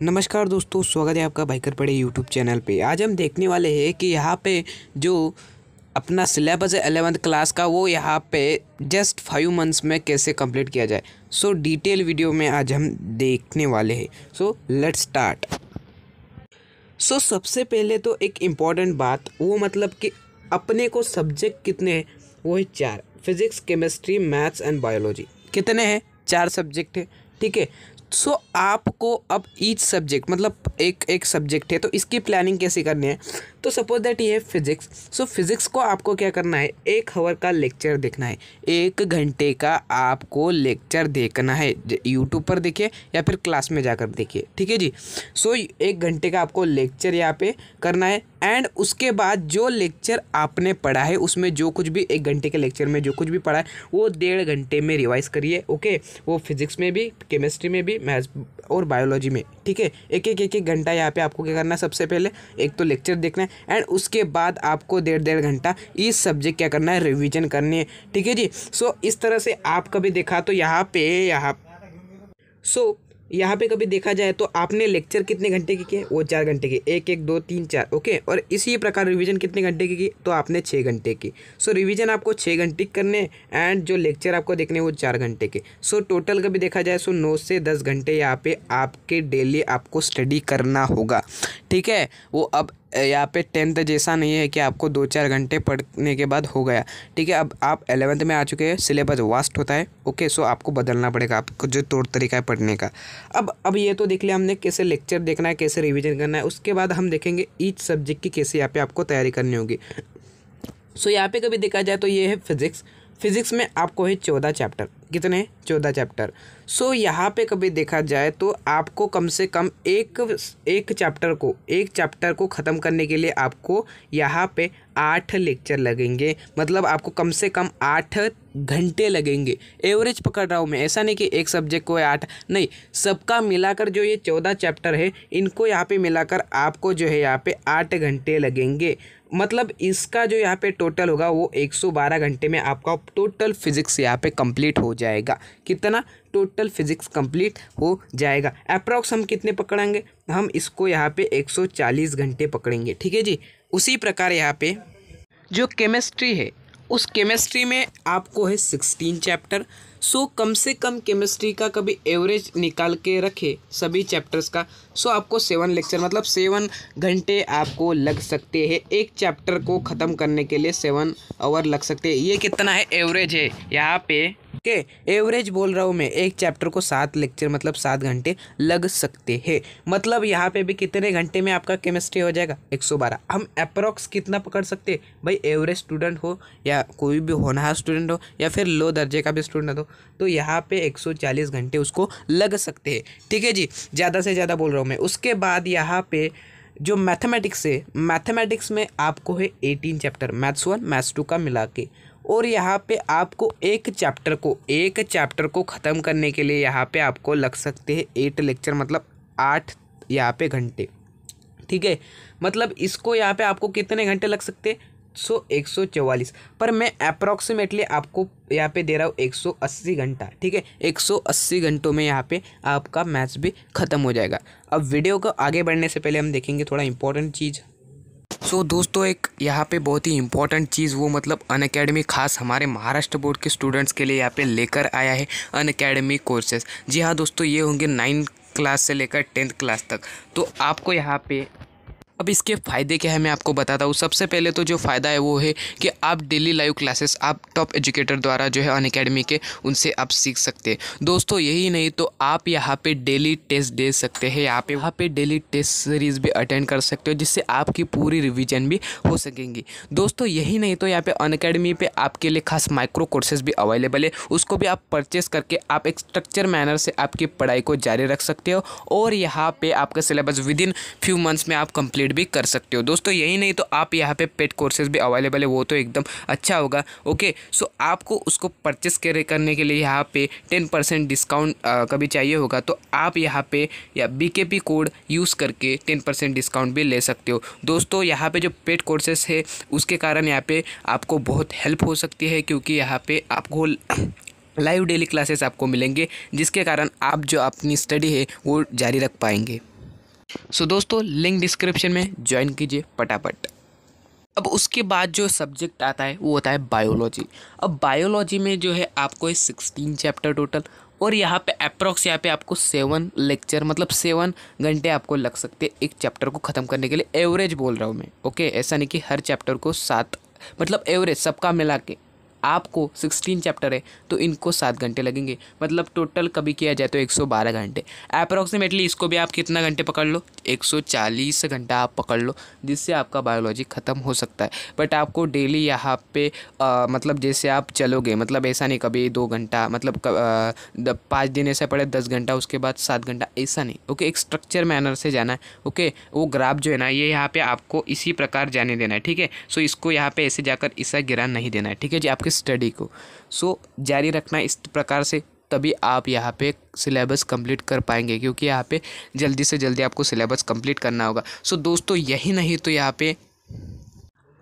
नमस्कार दोस्तों, स्वागत है आपका बाइकर पढ़े यूट्यूब चैनल पे। आज हम देखने वाले हैं कि यहाँ पे जो अपना सिलेबस है 11th क्लास का, वो यहाँ पे जस्ट 5 मंथ्स में कैसे कंप्लीट किया जाए। सो डिटेल वीडियो में आज हम देखने वाले हैं। So let's start. सो सबसे पहले तो एक इम्पॉर्टेंट बात, वो मतलब कि अपने को सब्जेक्ट कितने हैं, वो है 4। Physics, chemistry, maths and biology. कितने हैं? 4 सब्जेक्ट है, ठीक है। सो आपको अब ईच सब्जेक्ट मतलब एक सब्जेक्ट है तो इसकी प्लानिंग कैसे करनी है। तो सपोज दैट ये है फिजिक्स। सो फिजिक्स को आपको क्या करना है, 1 आवर का लेक्चर देखना है। 1 घंटे का आपको लेक्चर देखना है। यूट्यूब पर देखिए या फिर क्लास में जाकर देखिए, ठीक है जी। सो 1 घंटे का आपको लेक्चर यहाँ पे करना है। एंड उसके बाद जो लेक्चर आपने पढ़ा है उसमें जो कुछ भी 1 घंटे के लेक्चर में जो कुछ भी पढ़ा है वो 1.5 घंटे में रिवाइज करिए। ओके, वो फिजिक्स में भी, केमिस्ट्री में भी, मैथ्स और बायोलॉजी में, ठीक है। एक घंटा यहाँ पे आपको क्या करना है, सबसे पहले एक तो लेक्चर देखना है एंड उसके बाद आपको 1.5 घंटा इस सब्जेक्ट क्या करना है, रिवीजन करनी है, ठीक है जी। सो इस तरह से आप कभी देखा तो यहाँ पे कभी देखा जाए तो आपने लेक्चर कितने घंटे के किए, वो 4 घंटे के, 1 1 2 3 4, ओके। और इसी प्रकार रिवीजन कितने घंटे की तो आपने 6 घंटे की। सो रिवीजन आपको 6 घंटे करने एंड जो लेक्चर आपको देखने हैं वो 4 घंटे के। सो टोटल कभी देखा जाए 9 से 10 घंटे यहाँ पे आपके डेली आपको स्टडी करना होगा, ठीक है। वो अब यहाँ पे 10th जैसा नहीं है कि आपको 2-4 घंटे पढ़ने के बाद हो गया, ठीक है। अब आप 11th में आ चुके हैं, सिलेबस वास्ट होता है, ओके। सो आपको बदलना पड़ेगा, आपको जो तौर तरीका है पढ़ने का। अब ये तो देख लिया हमने कैसे लेक्चर देखना है, कैसे रिवीजन करना है। उसके बाद हम देखेंगे ईच सब्जेक्ट की कैसे यहाँ पे आपको तैयारी करनी होगी। सो यहाँ पे कभी देखा जाए तो ये है फिजिक्स। फिजिक्स में आपको है 14 चैप्टर। कितने हैं? 14 चैप्टर। सो यहाँ पे कभी देखा जाए तो आपको कम से कम एक चैप्टर को ख़त्म करने के लिए आपको यहाँ पे 8 लेक्चर लगेंगे। मतलब आपको कम से कम 8 घंटे लगेंगे। एवरेज पकड़ रहा हूँ मैं, ऐसा नहीं कि एक सब्जेक्ट को 8 नहीं, सबका मिलाकर जो ये 14 चैप्टर है इनको यहाँ पे मिलाकर आपको जो है यहाँ पे 8 घंटे लगेंगे। मतलब इसका जो यहाँ पे टोटल होगा वो 112 घंटे में आपका टोटल फिजिक्स यहाँ पे कंप्लीट हो जाएगा। कितना? टोटल फिजिक्स कंप्लीट हो जाएगा। अप्रॉक्स हम कितने पकड़ेंगे, हम इसको यहाँ पे 140 घंटे पकड़ेंगे, ठीक है जी। उसी प्रकार यहाँ पे जो केमिस्ट्री है, उस केमिस्ट्री में आपको है 16 चैप्टर। सो कम से कम केमिस्ट्री का कभी एवरेज निकाल के रखे सभी चैप्टर्स का। सो आपको 7 लेक्चर मतलब 7 घंटे आपको लग सकते हैं। एक चैप्टर को ख़त्म करने के लिए 7 आवर लग सकते हैं। ये कितना है? एवरेज है यहाँ पे, ओके। एवरेज बोल रहा हूँ मैं, एक चैप्टर को 7 लेक्चर मतलब 7 घंटे लग सकते हैं। मतलब यहाँ पे भी कितने घंटे में आपका केमिस्ट्री हो जाएगा? 112। हम अप्रॉक्स कितना पकड़ सकते हैं भाई? एवरेज स्टूडेंट हो या कोई भी होनहार स्टूडेंट हो या फिर लो दर्जे का भी स्टूडेंट हो तो यहाँ पे 140 घंटे उसको लग सकते हैं, ठीक है जी। ज़्यादा से ज़्यादा बोल रहा हूँ मैं। उसके बाद यहाँ पे जो मैथमेटिक्स है, मैथमेटिक्स में आपको है 18 चैप्टर, मैथ्स 1 मैथ्स 2 का मिला के। और यहाँ पे आपको एक चैप्टर को ख़त्म करने के लिए यहाँ पे आपको लग सकते हैं 8 लेक्चर मतलब 8 यहाँ पे घंटे, ठीक है। मतलब इसको यहाँ पे आपको कितने घंटे लग सकते हैं? 144। पर मैं अप्रॉक्सीमेटली आपको यहाँ पे दे रहा हूँ 180 घंटा, ठीक है। 180 घंटों में यहाँ पे आपका मैथ्स भी ख़त्म हो जाएगा। अब वीडियो को आगे बढ़ने से पहले हम देखेंगे थोड़ा इंपॉर्टेंट चीज़। सो दोस्तों, एक यहाँ पे बहुत ही इंपॉर्टेंट चीज़, वो मतलब अनअकैडमी खास हमारे महाराष्ट्र बोर्ड के स्टूडेंट्स के लिए यहाँ पे लेकर आया है अनअकैडमी कोर्सेज। जी हाँ दोस्तों, ये होंगे 9th क्लास से लेकर 10th क्लास तक। तो आपको यहाँ पे अब इसके फ़ायदे क्या है मैं आपको बताता हूँ। सबसे पहले तो जो फ़ायदा है वो है कि आप डेली लाइव क्लासेस आप टॉप एजुकेटर द्वारा जो है अनअकैडमी के, उनसे आप सीख सकते हैं दोस्तों। यही नहीं तो आप यहाँ पे डेली टेस्ट दे सकते हैं, यहाँ पे डेली टेस्ट सीरीज़ भी अटेंड कर सकते हो, जिससे आपकी पूरी रिवीजन भी हो सकेंगी दोस्तों। यही नहीं तो यहाँ पे अनअकैडमी पे आपके लिए खास माइक्रो कोर्सेज भी अवेलेबल है, उसको भी आप परचेस करके आप एक स्ट्रक्चर मैनर से आपकी पढ़ाई को जारी रख सकते हो। और यहाँ पे आपका सिलेबस विदिन फ्यू मंथ्स में आप कंप्लीट भी कर सकते हो दोस्तों। यही नहीं तो आप यहाँ पे पेड कोर्सेज भी अवेलेबल है, वो तो एकदम अच्छा होगा, ओके। सो आपको उसको परचेस करने के लिए यहाँ पे 10% डिस्काउंट कभी चाहिए होगा तो आप यहाँ पे या BKP कोड यूज़ करके 10% डिस्काउंट भी ले सकते हो दोस्तों। यहाँ पे जो पेड कोर्सेज है उसके कारण यहाँ पे आपको बहुत हेल्प हो सकती है, क्योंकि यहाँ पे आपको लाइव डेली क्लासेस आपको मिलेंगे, जिसके कारण आप जो अपनी स्टडी है वो जारी रख पाएंगे। सो दोस्तों लिंक डिस्क्रिप्शन में ज्वाइन कीजिए फटाफट। अब उसके बाद जो सब्जेक्ट आता है वो होता है बायोलॉजी। अब बायोलॉजी में जो है आपको 16 चैप्टर टोटल, और यहाँ पे अप्रॉक्स यहाँ पे आपको 7 लेक्चर मतलब 7 घंटे आपको लग सकते हैं एक चैप्टर को ख़त्म करने के लिए। एवरेज बोल रहा हूँ मैं, ओके, ऐसा नहीं कि हर चैप्टर को 7, मतलब एवरेज सबका मिला के आपको 16 चैप्टर है तो इनको 7 घंटे लगेंगे, मतलब टोटल कभी किया जाए तो 112 घंटे अप्रॉक्सीमेटली। इसको भी आप कितना घंटे पकड़ लो, 140 घंटा आप पकड़ लो, जिससे आपका बायोलॉजी ख़त्म हो सकता है। बट आपको डेली यहाँ पे मतलब जैसे आप चलोगे, मतलब ऐसा नहीं कभी 2 घंटा, मतलब 5 दिन ऐसा पड़े 10 घंटा, उसके बाद 7 घंटा, ऐसा नहीं, ओके। एक स्ट्रक्चर मैनर से जाना है, ओके। वो ग्राफ जो है ना ये यहाँ पे आपको इसी प्रकार जाने देना है, ठीक है। सो इसको यहाँ पे ऐसे जाकर ऐसा गिरा नहीं देना है, ठीक है जी, आपके स्टडी को। सो जारी रखना इस प्रकार से, तभी आप यहाँ पे सिलेबस कंप्लीट कर पाएंगे, क्योंकि यहाँ पे जल्दी से जल्दी आपको सिलेबस कंप्लीट करना होगा। सो दोस्तों यही नहीं तो यहाँ पे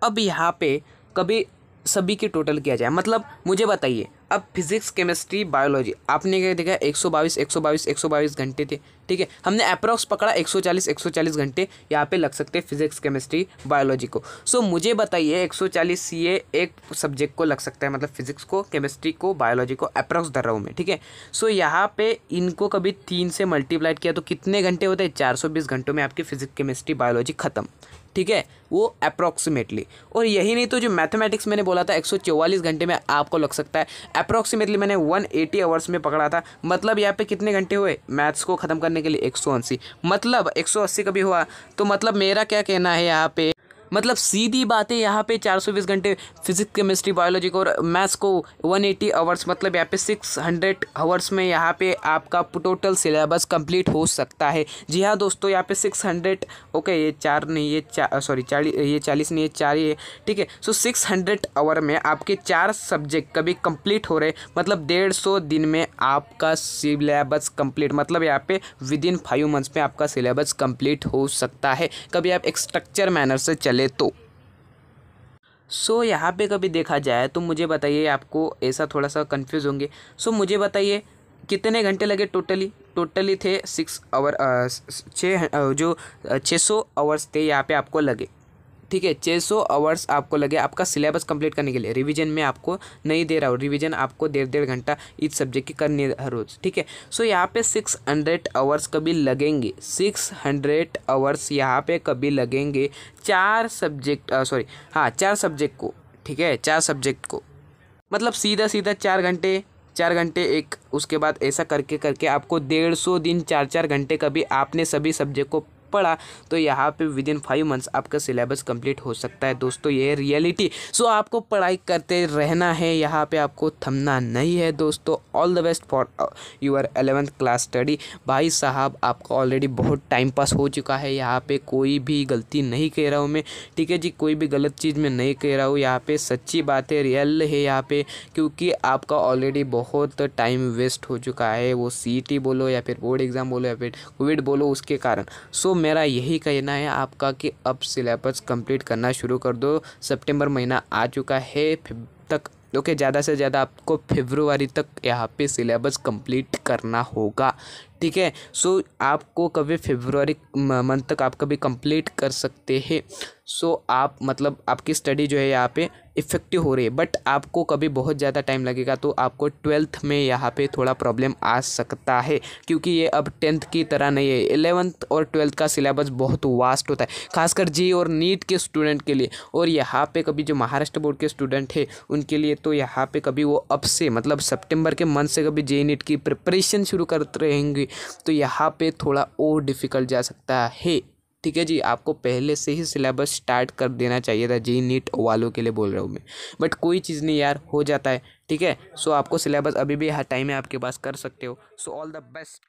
अब यहाँ पे कभी सभी की टोटल किया जाए, मतलब मुझे बताइए, अब फिजिक्स केमिस्ट्री बायोलॉजी आपने क्या देखा, 122 घंटे थे, ठीक है। हमने अप्रॉक्स पकड़ा 140 घंटे यहाँ पे लग सकते हैं फिजिक्स केमिस्ट्री बायोलॉजी को। सो मुझे बताइए 140 ये एक सब्जेक्ट को लग सकता है, मतलब फिजिक्स को, केमिस्ट्री को, बायोलॉजी को अप्रॉक्स धर रहा हूँ मैं, ठीक है। सो यहाँ पे इनको कभी 3 से मल्टीप्लाइड किया तो कितने घंटे होते हैं, 420 घंटों में आपकी फिजिक्स केमिस्ट्री बायोलॉजी खत्म, ठीक है, वो अप्रॉक्सीमेटली। और यही नहीं तो जो मैथमेटिक्स मैंने बोला था 144 घंटे में आपको लग सकता है, अप्रॉक्सीमेटली मैंने 180 आवर्स में पकड़ा था, मतलब यहाँ पे कितने घंटे हुए मैथ्स को ख़त्म करने के लिए, 180, मतलब 180 कभी हुआ तो मतलब मेरा क्या कहना है यहाँ पे, मतलब सीधी बात है यहाँ पे 420 घंटे फिजिक्स केमिस्ट्री बायोलॉजी को और मैथ्स को 180 आवर्स, मतलब यहाँ पे 600 आवर्स में यहाँ पे आपका टोटल सिलेबस कंप्लीट हो सकता है। जी हाँ दोस्तों, यहाँ पे 600, ओके, ये 4 नहीं, ये 40 नहीं, ये 4 ही है, ठीक है। सो 600 आवर में आपके 4 सब्जेक्ट कभी कंप्लीट हो रहे, मतलब 150 दिन में आपका सिलेबस कंप्लीट, मतलब यहाँ पे विदिन 5 मंथ्स में आपका सिलेबस कंप्लीट हो सकता है, कभी आप एक स्ट्रक्चर मैनर से चले तो। सो यहाँ पे कभी देखा जाए तो मुझे बताइए, आपको ऐसा थोड़ा सा कंफ्यूज होंगे। सो मुझे बताइए कितने घंटे लगे टोटली थे 6 आवर, 600 आवर्स थे यहाँ पे आपको लगे, ठीक है। 600 आवर्स आपको लगे आपका सिलेबस कंप्लीट करने के लिए। रिवीजन में आपको नहीं दे रहा हूँ, रिवीजन आपको 1.5 घंटा इस सब्जेक्ट की करनी है हर रोज़, ठीक है। सो यहाँ पे 600 आवर्स कभी लगेंगे, 600 आवर्स यहाँ पे कभी लगेंगे 4 सब्जेक्ट, 4 सब्जेक्ट को, ठीक है, 4 सब्जेक्ट को, मतलब सीधा 4 घंटे एक, उसके बाद ऐसा करके करके आपको 150 दिन 4 घंटे कभी आपने सभी सब्जेक्ट को पढ़ा तो यहाँ पे विदिन 5 मंथ्स आपका सिलेबस कंप्लीट हो सकता है दोस्तों, ये है रियलिटी। सो आपको पढ़ाई करते रहना है, यहाँ पे आपको थमना नहीं है दोस्तों। All the best for your 11th class study. भाई साहब आपका ऑलरेडी बहुत टाइम पास हो चुका है, यहाँ पे कोई भी गलती नहीं कह रहा हूँ मैं, ठीक है जी, कोई भी गलत चीज़ में नहीं कह रहा हूँ, यहाँ पे सच्ची बात है, रियल है यहाँ पे, क्योंकि आपका ऑलरेडी बहुत टाइम वेस्ट हो चुका है, वो CET बोलो या फिर बोर्ड एग्ज़ाम बोलो या फिर कोविड बोलो, उसके कारण। सो मेरा यही कहना है आपका कि अब सिलेबस कंप्लीट करना शुरू कर दो। सितंबर महीना आ चुका है तक, ओके, ज़्यादा से ज़्यादा आपको फरवरी तक यहाँ पे सिलेबस कंप्लीट करना होगा, ठीक है। सो आपको कभी फरवरी मंथ तक आप कभी कंप्लीट कर सकते हैं। सो आप मतलब आपकी स्टडी जो है यहाँ पे इफ़ेक्टिव हो रही है, बट आपको कभी बहुत ज़्यादा टाइम लगेगा तो आपको 12th में यहाँ पे थोड़ा प्रॉब्लम आ सकता है, क्योंकि ये अब 10th की तरह नहीं है। 11th और 12th का सिलेबस बहुत वास्ट होता है, खासकर जी और नीट के स्टूडेंट के लिए, और यहाँ पे कभी जो महाराष्ट्र बोर्ड के स्टूडेंट है उनके लिए तो यहाँ पे कभी वो अब से मतलब सितंबर के मंथ से कभी JEE नीट की प्रिपरेशन शुरू करते रहेंगे तो यहाँ पे थोड़ा और डिफ़िकल्ट जा सकता है, ठीक है जी। आपको पहले से ही सिलेबस स्टार्ट कर देना चाहिए था, JEE नीट वालों के लिए बोल रहा हूँ मैं, बट कोई चीज़ नहीं यार, हो जाता है, ठीक है। सो आपको सिलेबस अभी भी टाइम है आपके पास, कर सकते हो। So all the best.